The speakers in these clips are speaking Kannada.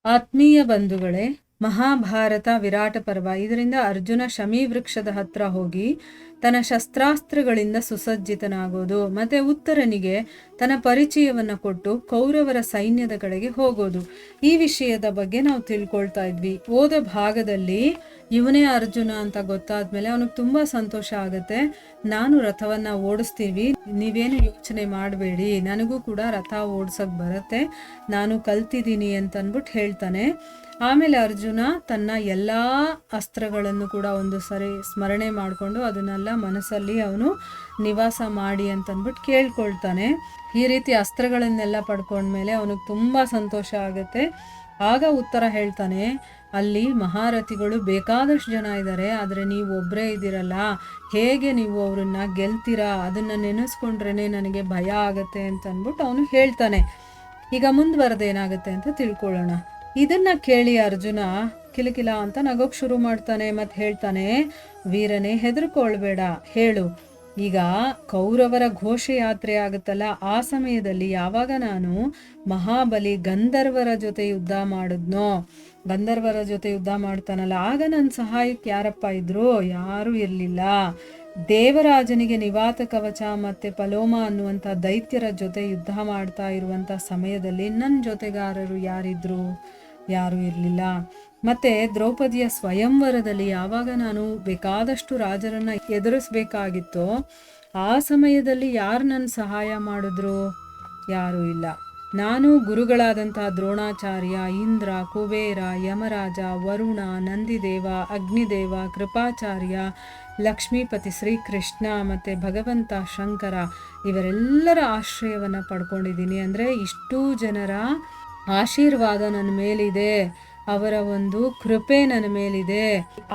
ಆತ್ಮೀಯ ಬಂಧುಗಳೇ, ಮಹಾಭಾರತ ವಿರಾಟ ಪರ್ವ. ಇದರಿಂದ ಅರ್ಜುನ ಶಮಿ ವೃಕ್ಷದ ಹತ್ರ ಹೋಗಿ ತನ್ನ ಶಸ್ತ್ರಾಸ್ತ್ರಗಳಿಂದ ಸುಸಜ್ಜಿತನಾಗೋದು, ಮತ್ತೆ ಉತ್ತರನಿಗೆ ತನ್ನ ಪರಿಚಯವನ್ನು ಕೊಟ್ಟು ಕೌರವರ ಸೈನ್ಯದ ಕಡೆಗೆ ಹೋಗೋದು. ಈ ವಿಷಯದ ಬಗ್ಗೆ ನಾವು ತಿಳ್ಕೊಳ್ತಾ ಇದ್ವಿ. ಹೋದ ಭಾಗದಲ್ಲಿ ಇವನೇ ಅರ್ಜುನ ಅಂತ ಗೊತ್ತಾದ್ಮೇಲೆ ಅವನಿಗೆ ತುಂಬಾ ಸಂತೋಷ ಆಗುತ್ತೆ. ನಾನು ರಥವನ್ನ ಓಡಿಸ್ತೀವಿ, ನೀವೇನು ಯೋಚನೆ ಮಾಡಬೇಡಿ, ನನಗೂ ಕೂಡ ರಥ ಓಡ್ಸಕ್ ಬರುತ್ತೆ, ನಾನು ಕಲ್ತಿದ್ದೀನಿ ಅಂತ ಅಂದ್ಬಿಟ್ಟು ಹೇಳ್ತಾನೆ. ಆಮೇಲೆ ಅರ್ಜುನ ತನ್ನ ಎಲ್ಲಾ ಅಸ್ತ್ರಗಳನ್ನು ಕೂಡ ಒಂದು ಸರಿ ಸ್ಮರಣೆ ಮಾಡಿಕೊಂಡು ಅದನ್ನೆಲ್ಲ ಮನಸ್ಸಲ್ಲಿ ಅವನು ನಿವಾಸ ಮಾಡಿ ಅಂತ ಅಂದ್ಬಿಟ್ಟು ಕೇಳ್ಕೊಳ್ತಾನೆ. ಈ ರೀತಿ ಅಸ್ತ್ರಗಳನ್ನೆಲ್ಲ ಪಡ್ಕೊಂಡ್ಮೇಲೆ ಅವನಿಗೆ ತುಂಬಾ ಸಂತೋಷ ಆಗುತ್ತೆ. ಆಗ ಉತ್ತರ ಹೇಳ್ತಾನೆ, ಅಲ್ಲಿ ಮಹಾರಥಿಗಳು ಬೇಕಾದಷ್ಟು ಜನ ಇದ್ದಾರೆ, ಆದರೆ ನೀವು ಒಬ್ಬರೇ ಇದ್ದೀರಲ್ಲ, ಹೇಗೆ ನೀವು ಅವರನ್ನ ಗೆಲ್ತೀರಾ, ಅದನ್ನ ನೆನೆಸ್ಕೊಂಡ್ರೇನೆ ನನಗೆ ಭಯ ಆಗತ್ತೆ ಅಂತ ಅಂದ್ಬಿಟ್ಟು ಅವನು ಹೇಳ್ತಾನೆ. ಈಗ ಮುಂದುವರೆದೇನಾಗುತ್ತೆ ಅಂತ ತಿಳ್ಕೊಳ್ಳೋಣ. ಇದನ್ನ ಕೇಳಿ ಅರ್ಜುನ ಕಿಲಕಿಲ ಅಂತ ನಗೋಕ್ ಶುರು ಮಾಡ್ತಾನೆ. ಮತ್ತೆ ಹೇಳ್ತಾನೆ, ವೀರನೇ ಹೆದರ್ಕೊಳ್ಬೇಡ, ಹೇಳು, ಈಗ ಕೌರವರ ಘೋಷಯಾತ್ರೆ ಆಗುತ್ತಲ್ಲ, ಆ ಸಮಯದಲ್ಲಿ ಯಾವಾಗ ನಾನು ಮಹಾಬಲಿ ಗಂಧರ್ವರ ಜೊತೆ ಯುದ್ಧ ಮಾಡಿದ್ನೋ, ಗಂಧರ್ವರ ಜೊತೆ ಯುದ್ಧ ಮಾಡ್ತಾನಲ್ಲ, ಆಗ ನನ್ನ ಸಹಾಯಕ್ಕೆ ಯಾರಪ್ಪ ಇದ್ರು? ಯಾರೂ ಇರಲಿಲ್ಲ. ದೇವರಾಜನಿಗೆ ನಿವಾತ ಕವಚ ಮತ್ತೆ ಪಲೋಮ ಅನ್ನುವಂಥ ದೈತ್ಯರ ಜೊತೆ ಯುದ್ಧ ಮಾಡ್ತಾ ಇರುವಂಥ ಸಮಯದಲ್ಲಿ ನನ್ನ ಜೊತೆಗಾರರು ಯಾರಿದ್ರು? ಯಾರೂ ಇರಲಿಲ್ಲ. ಮತ್ತೆ ದ್ರೌಪದಿಯ ಸ್ವಯಂವರದಲ್ಲಿ ಯಾವಾಗ ನಾನು ಬೇಕಾದಷ್ಟು ರಾಜರನ್ನ ಎದುರಿಸ್ಬೇಕಾಗಿತ್ತೋ, ಆ ಸಮಯದಲ್ಲಿ ಯಾರು ನನ್ನ ಸಹಾಯ ಮಾಡಿದ್ರು? ಯಾರೂ ಇಲ್ಲ. ನಾನು ಗುರುಗಳಾದಂತಹ ದ್ರೋಣಾಚಾರ್ಯ, ಇಂದ್ರ, ಕುಬೇರ, ಯಮರಾಜ, ವರುಣ, ನಂದಿದೇವ, ಅಗ್ನಿದೇವ, ಕೃಪಾಚಾರ್ಯ, ಲಕ್ಷ್ಮೀಪತಿ ಶ್ರೀಕೃಷ್ಣ ಮತ್ತು ಭಗವಂತ ಶಂಕರ, ಇವರೆಲ್ಲರ ಆಶ್ರಯವನ್ನು ಪಡ್ಕೊಂಡಿದ್ದೀನಿ. ಅಂದರೆ ಇಷ್ಟೂ ಜನರ ಆಶೀರ್ವಾದ ನನ್ನ ಮೇಲಿದೆ, ಅವರ ಒಂದು ಕೃಪೆ ನನ್ನ ಮೇಲಿದೆ.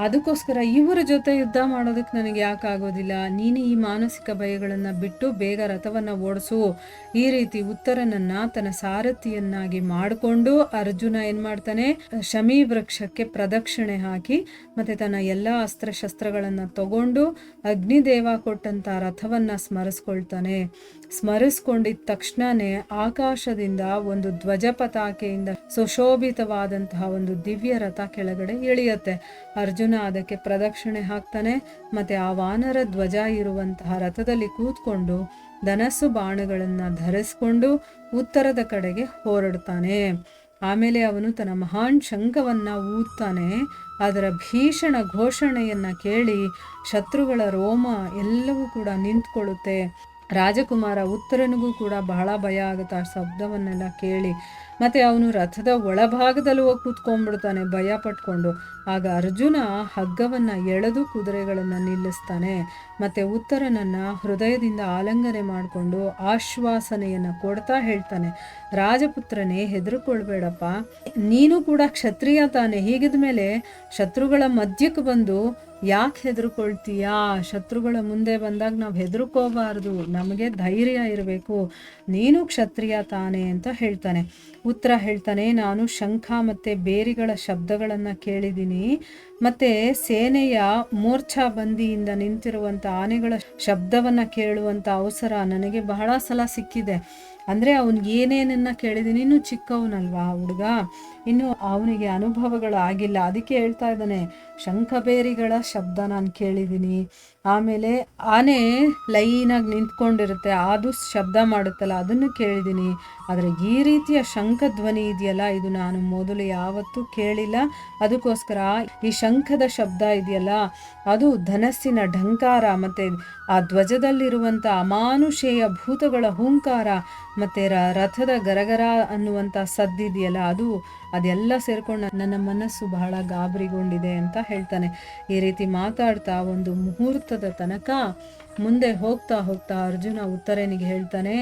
ಅದಕ್ಕೋಸ್ಕರ ಇವರ ಜೊತೆ ಯುದ್ಧ ಮಾಡೋದಕ್ಕೆ ನನಗೆ ಯಾಕಾಗೋದಿಲ್ಲ? ನೀನು ಈ ಮಾನಸಿಕ ಭಯಗಳನ್ನು ಬಿಟ್ಟು ಬೇಗ ರಥವನ್ನ ಓಡಿಸು. ಈ ರೀತಿ ಉತ್ತರನನ್ನ ತನ್ನ ಸಾರಥಿಯನ್ನಾಗಿ ಮಾಡಿಕೊಂಡು ಅರ್ಜುನ ಏನ್ ಮಾಡ್ತಾನೆ, ಶಮಿ ವೃಕ್ಷಕ್ಕೆ ಪ್ರದಕ್ಷಿಣೆ ಹಾಕಿ ಮತ್ತೆ ತನ್ನ ಎಲ್ಲಾ ಅಸ್ತ್ರಶಸ್ತ್ರಗಳನ್ನ ತಗೊಂಡು ಅಗ್ನಿದೇವ ಕೊಟ್ಟಂತ ರಥವನ್ನ ಸ್ಮರಿಸ್ಕೊಳ್ತಾನೆ. ಸ್ಮರಿಸ್ಕೊಂಡಿದ ತಕ್ಷಣನೇ ಆಕಾಶದಿಂದ ಒಂದು ಧ್ವಜ ಪತಾಕೆಯಿಂದ ಸುಶೋಭಿತವಾದಂತಹ ಒಂದು ದಿವ್ಯ ರಥ ಕೆಳಗಡೆ ಇಳಿಯುತ್ತೆ. ಅರ್ಜುನ ಅದಕ್ಕೆ ಪ್ರದಕ್ಷಿಣೆ ಹಾಕ್ತಾನೆ. ಮತ್ತೆ ಆ ವಾನರ ಧ್ವಜ ಇರುವಂತಹ ರಥದಲ್ಲಿ ಕೂತ್ಕೊಂಡು ಧನಸ್ಸು ಬಾಣಗಳನ್ನ ಧರಿಸ್ಕೊಂಡು ಉತ್ತರದ ಕಡೆಗೆ ಹೊರಡ್ತಾನೆ. ಆಮೇಲೆ ಅವನು ತನ್ನ ಮಹಾನ್ ಶಂಖವನ್ನ ಊದ್ತಾನೆ. ಅದರ ಭೀಷಣ ಘೋಷಣೆಯನ್ನ ಕೇಳಿ ಶತ್ರುಗಳ ರೋಮ ಎಲ್ಲವೂ ಕೂಡ ನಿಂತ್ಕೊಳ್ಳುತ್ತೆ. ರಾಜಕುಮಾರ ಉತ್ತರನಿಗೂ ಕೂಡ ಬಹಳ ಭಯ ಆಗುತ್ತೆ ಆ ಶಬ್ದವನ್ನೆಲ್ಲ ಕೇಳಿ. ಮತ್ತೆ ಅವನು ರಥದ ಒಳಭಾಗದಲ್ಲೂ ಹೋಗಿ ಕೂತ್ಕೊಂಡ್ಬಿಡ್ತಾನೆ ಭಯ ಪಟ್ಕೊಂಡು. ಆಗ ಅರ್ಜುನ ಹಗ್ಗವನ್ನ ಎಳೆದು ಕುದುರೆಗಳನ್ನ ನಿಲ್ಲಿಸ್ತಾನೆ. ಮತ್ತೆ ಉತ್ತರನನ್ನ ಹೃದಯದಿಂದ ಆಲಿಂಗನೆ ಮಾಡಿಕೊಂಡು ಆಶ್ವಾಸನೆಯನ್ನ ಕೊಡ್ತಾ ಹೇಳ್ತಾನೆ, ರಾಜಪುತ್ರನೇ ಹೆದರ್ಕೊಳ್ಬೇಡಪ್ಪ, ನೀನು ಕೂಡ ಕ್ಷತ್ರಿಯ ತಾನೆ, ಹೀಗಿದ ಮೇಲೆ ಶತ್ರುಗಳ ಮಧ್ಯಕ್ಕೆ ಬಂದು ಯಾಕೆ ಹೆದರ್ಕೊಳ್ತೀಯಾ? ಶತ್ರುಗಳ ಮುಂದೆ ಬಂದಾಗ ನಾವು ಹೆದರ್ಕೋಬಾರ್ದು, ನಮಗೆ ಧೈರ್ಯ ಇರಬೇಕು, ನೀನು ಕ್ಷತ್ರಿಯ ತಾನೆ ಅಂತ ಹೇಳ್ತಾನೆ. ಉತ್ತರ ಹೇಳ್ತಾನೆ, ನಾನು ಶಂಖ ಮತ್ತೆ ಬೇರಿಗಳ ಶಬ್ದಗಳನ್ನ ಕೇಳಿದ್ದೀನಿ, ಮತ್ತೆ ಸೇನೆಯ ಮೋರ್ಚಾ ಬಂದಿಯಿಂದ ನಿಂತಿರುವಂತ ಆನೆಗಳ ಶಬ್ದವನ್ನ ಕೇಳುವಂತ ಅವಸರ ನನಗೆ ಬಹಳ ಸಲ ಸಿಕ್ಕಿದೆ. ಅಂದ್ರೆ ಅವನಿಗೆ ಏನೇನನ್ನ ಕೇಳಿದೀನಿ, ಇನ್ನು ಚಿಕ್ಕವನಲ್ವಾ ಹುಡುಗ, ಇನ್ನು ಅವನಿಗೆ ಅನುಭವಗಳು ಆಗಿಲ್ಲ, ಅದಕ್ಕೆ ಹೇಳ್ತಾ ಇದ್ದಾನೆ. ಶಂಖಬೇರಿಗಳ ಶಬ್ದ ನಾನು ಕೇಳಿದ್ದೀನಿ, ಆಮೇಲೆ ಆನೆ ಲೈನಾಗಿ ನಿಂತ್ಕೊಂಡಿರುತ್ತೆ, ಅದು ಶಬ್ದ ಮಾಡುತ್ತಲ್ಲ ಅದನ್ನು ಕೇಳಿದ್ದೀನಿ, ಆದರೆ ಈ ರೀತಿಯ ಶಂಖ ಧ್ವನಿ ಇದೆಯಲ್ಲ, ಇದು ನಾನು ಮೊದಲು ಯಾವತ್ತೂ ಕೇಳಿಲ್ಲ. ಅದಕ್ಕೋಸ್ಕರ ಈ ಶಂಖದ ಶಬ್ದ ಇದೆಯಲ್ಲ, ಅದು ಧನಸ್ಸಿನ ಢಂಕಾರ ಮತ್ತೆ ಆ ಧ್ವಜದಲ್ಲಿರುವಂಥ ಅಮಾನುಷೇಯ ಭೂತಗಳ ಹೂಂಕಾರ ಮತ್ತೆ ರಥದ ಗರಗರ ಅನ್ನುವಂಥ ಸದ್ದಿದೆಯಲ್ಲ, ಅದೆಲ್ಲ ಸೇರ್ಕೊಂಡು ನನ್ನ ಮನಸ್ಸು ಬಹಳ ಗಾಬರಿಗೊಂಡಿದೆ ಅಂತ ಹೇಳ್ತಾನೆ. ಈ ರೀತಿ ಮಾತಾಡ್ತಾ ಒಂದು ಮುಹೂರ್ತದ ತನಕ ಮುಂದೆ ಹೋಗ್ತಾ ಹೋಗ್ತಾ ಅರ್ಜುನ ಉತ್ತರನಿಗೆ ಹೇಳ್ತಾನೆ,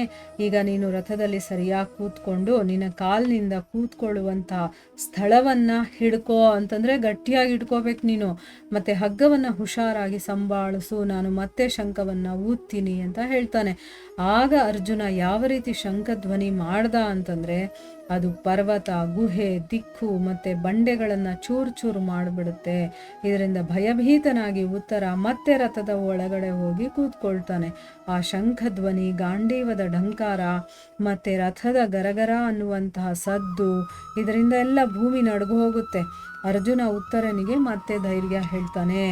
ಈಗ ನೀನು ರಥದಲ್ಲಿ ಸರಿಯಾಗಿ ಕೂತ್ಕೊಂಡು ನಿನ್ನ ಕಾಲಿನಿಂದ ಕೂತ್ಕೊಳ್ಳುವಂಥ ಸ್ಥಳವನ್ನ ಹಿಡ್ಕೋ, ಅಂತಂದ್ರೆ ಗಟ್ಟಿಯಾಗಿ ಹಿಡ್ಕೋಬೇಕು ನೀನು, ಮತ್ತೆ ಹಗ್ಗವನ್ನ ಹುಷಾರಾಗಿ ಸಂಭಾಳಿಸು, ನಾನು ಮತ್ತೆ ಶಂಖವನ್ನ ಊದ್ತೀನಿ ಅಂತ ಹೇಳ್ತಾನೆ. ಆಗ ಅರ್ಜುನ ಯಾವ ರೀತಿ ಶಂಖ ಧ್ವನಿ ಮಾಡ್ದ ಅಂತಂದ್ರೆ, ಅದು ಪರ್ವತ, ಗುಹೆ, ದಿಕ್ಕು ಮತ್ತೆ ಬಂಡೆಗಳನ್ನು ಚೂರು ಚೂರು ಮಾಡಿಬಿಡುತ್ತೆ. ಇದರಿಂದ ಭಯಭೀತನಾಗಿ ಉತ್ತರ ಮತ್ತೆ ರಥದ ಒಳಗಡೆ ಹೋಗಿ ಕೂತ್ಕೊಳ್ತಾನೆ. ಆ ಶಂಖಧ್ವನಿ, ಗಾಂಡೀವದ ಢಂಕಾರ ಮತ್ತೆ ರಥದ ಗರಗರ ಅನ್ನುವಂತಹ ಸದ್ದು, ಇದರಿಂದ ಎಲ್ಲ ಭೂಮಿ ನಡುಗು ಹೋಗುತ್ತೆ. ಅರ್ಜುನ ಉತ್ತರನಿಗೆ ಮತ್ತೆ ಧೈರ್ಯ ಹೇಳ್ತಾನೆ.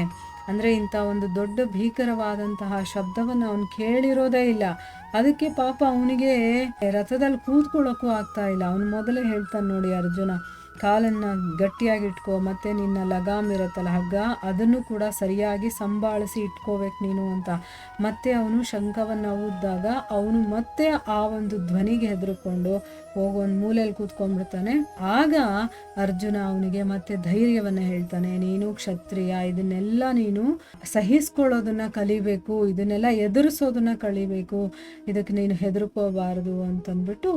ಅಂದರೆ ಇಂಥ ಒಂದು ದೊಡ್ಡ ಭೀಕರವಾದಂತಹ ಶಬ್ದವನ್ನು ಅವನು ಕೇಳಿರೋದೇ ಇಲ್ಲ. ಅದಕ್ಕೆ ಪಾಪ ಅವನಿಗೆ ರಥದಲ್ಲಿ ಕೂತ್ಕೊಳ್ಳೋಕ್ಕೂ ಆಗ್ತಾ ಇಲ್ಲ. ಅವನು ಮೊದಲೇ ಹೇಳ್ತಾನೆ ನೋಡಿ ಅರ್ಜುನ, ಕಾಲನ್ನು ಗಟ್ಟಿಯಾಗಿ ಇಟ್ಕೋ, ಮತ್ತು ನಿನ್ನ ಲಗಾಮ್ ಇರುತ್ತಲ್ಲ ಹಗ್ಗ, ಅದನ್ನು ಕೂಡ ಸರಿಯಾಗಿ ಸಂಭಾಳಿಸಿ ಇಟ್ಕೋಬೇಕು ನೀನು ಅಂತ. ಮತ್ತೆ ಅವನು ಶಂಖವನ್ನು ಊದಿದಾಗ ಅವನು ಮತ್ತೆ ಆ ಒಂದು ಧ್ವನಿಗೆ ಹೆದರ್ಕೊಂಡು ಹೋಗೊಂದು ಮೂಲೆಯಲ್ಲಿ ಕೂತ್ಕೊಂಡ್ಬಿಡ್ತಾನೆ. ಆಗ ಅರ್ಜುನ ಅವನಿಗೆ ಮತ್ತೆ ಧೈರ್ಯವನ್ನು ಹೇಳ್ತಾನೆ, ನೀನು ಕ್ಷತ್ರಿಯ, ಇದನ್ನೆಲ್ಲ ನೀನು ಸಹಿಸ್ಕೊಳ್ಳೋದನ್ನ ಕಲಿಬೇಕು, ಇದನ್ನೆಲ್ಲ ಎದುರಿಸೋದನ್ನ ಕಲಿಬೇಕು, ಇದಕ್ಕೆ ನೀನು ಹೆದರ್ಕೋಬಾರದು ಅಂತಂದ್ಬಿಟ್ಟು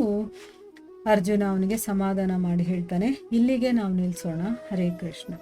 ಅರ್ಜುನ ಅವನಿಗೆ ಸಮಾಧಾನ ಮಾಡಿ ಹೇಳ್ತಾನೆ. ಇಲ್ಲಿಗೆ ನಾವು ನಿಲ್ಲಿಸೋಣ. ಹರೇ ಕೃಷ್ಣ.